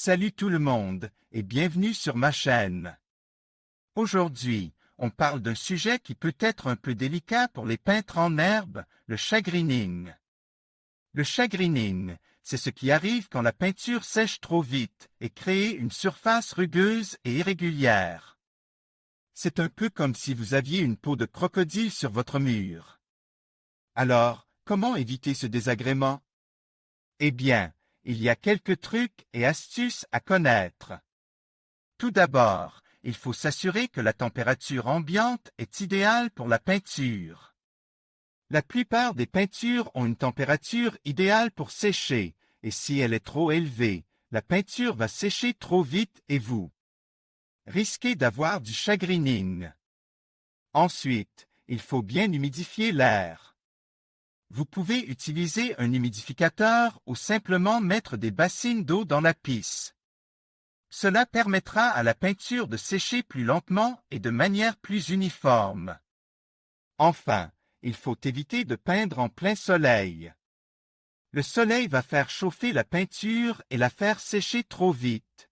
Salut tout le monde et bienvenue sur ma chaîne. Aujourd'hui, on parle d'un sujet qui peut être un peu délicat pour les peintres en herbe, le shagreening. Le shagreening, c'est ce qui arrive quand la peinture sèche trop vite et crée une surface rugueuse et irrégulière. C'est un peu comme si vous aviez une peau de crocodile sur votre mur. Alors, comment éviter ce désagrément? Eh bien, il y a quelques trucs et astuces à connaître. Tout d'abord, il faut s'assurer que la température ambiante est idéale pour la peinture. La plupart des peintures ont une température idéale pour sécher, et si elle est trop élevée, la peinture va sécher trop vite et vous risquez d'avoir du shagreening. Ensuite, il faut bien humidifier l'air. Vous pouvez utiliser un humidificateur ou simplement mettre des bassines d'eau dans la pisse. Cela permettra à la peinture de sécher plus lentement et de manière plus uniforme. Enfin, il faut éviter de peindre en plein soleil. Le soleil va faire chauffer la peinture et la faire sécher trop vite.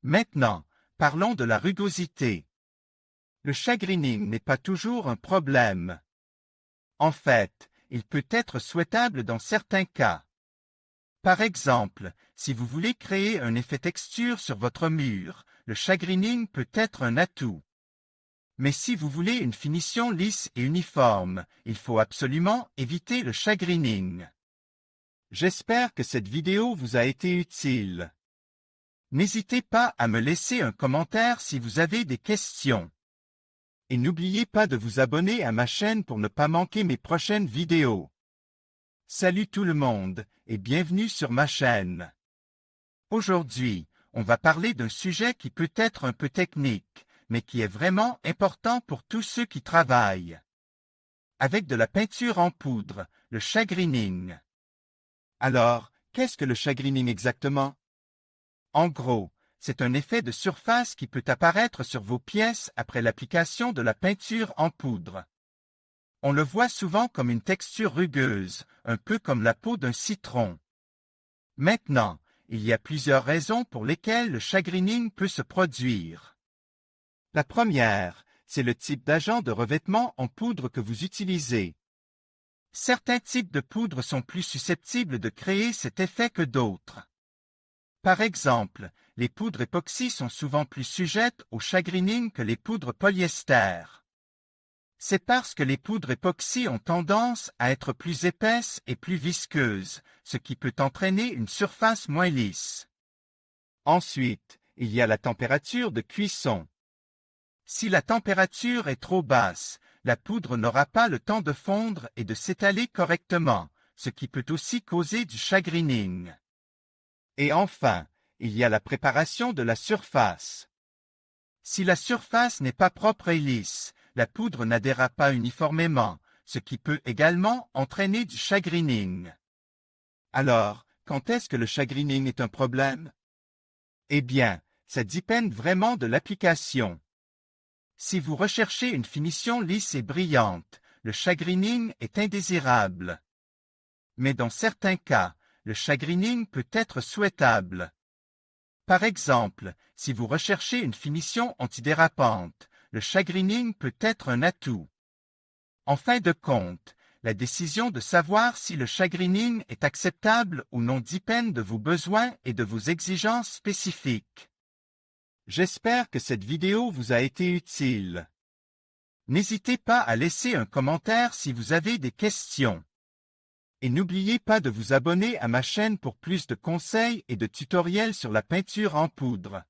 Maintenant, parlons de la rugosité. Le shagreening n'est pas toujours un problème. En fait, il peut être souhaitable dans certains cas. Par exemple, si vous voulez créer un effet texture sur votre mur, le shagreening peut être un atout. Mais si vous voulez une finition lisse et uniforme, il faut absolument éviter le shagreening. J'espère que cette vidéo vous a été utile. N'hésitez pas à me laisser un commentaire si vous avez des questions. Et n'oubliez pas de vous abonner à ma chaîne pour ne pas manquer mes prochaines vidéos. Salut tout le monde et bienvenue sur ma chaîne. Aujourd'hui, on va parler d'un sujet qui peut être un peu technique, mais qui est vraiment important pour tous ceux qui travaillent avec de la peinture en poudre, le shagreening. Alors, qu'est-ce que le shagreening exactement? En gros, c'est un effet de surface qui peut apparaître sur vos pièces après l'application de la peinture en poudre. On le voit souvent comme une texture rugueuse, un peu comme la peau d'un citron. Maintenant, il y a plusieurs raisons pour lesquelles le shagreening peut se produire. La première, c'est le type d'agent de revêtement en poudre que vous utilisez. Certains types de poudre sont plus susceptibles de créer cet effet que d'autres. Par exemple, les poudres époxy sont souvent plus sujettes au shagreening que les poudres polyester. C'est parce que les poudres époxy ont tendance à être plus épaisses et plus visqueuses, ce qui peut entraîner une surface moins lisse. Ensuite, il y a la température de cuisson. Si la température est trop basse, la poudre n'aura pas le temps de fondre et de s'étaler correctement, ce qui peut aussi causer du shagreening. Et enfin, il y a la préparation de la surface. Si la surface n'est pas propre et lisse, la poudre n'adhérera pas uniformément, ce qui peut également entraîner du shagreening. Alors, quand est-ce que le shagreening est un problème? Eh bien, ça dépend vraiment de l'application. Si vous recherchez une finition lisse et brillante, le shagreening est indésirable. Mais dans certains cas, le shagreening peut être souhaitable. Par exemple, si vous recherchez une finition antidérapante, le shagreening peut être un atout. En fin de compte, la décision de savoir si le shagreening est acceptable ou non dépend de vos besoins et de vos exigences spécifiques. J'espère que cette vidéo vous a été utile. N'hésitez pas à laisser un commentaire si vous avez des questions. Et n'oubliez pas de vous abonner à ma chaîne pour plus de conseils et de tutoriels sur la peinture en poudre.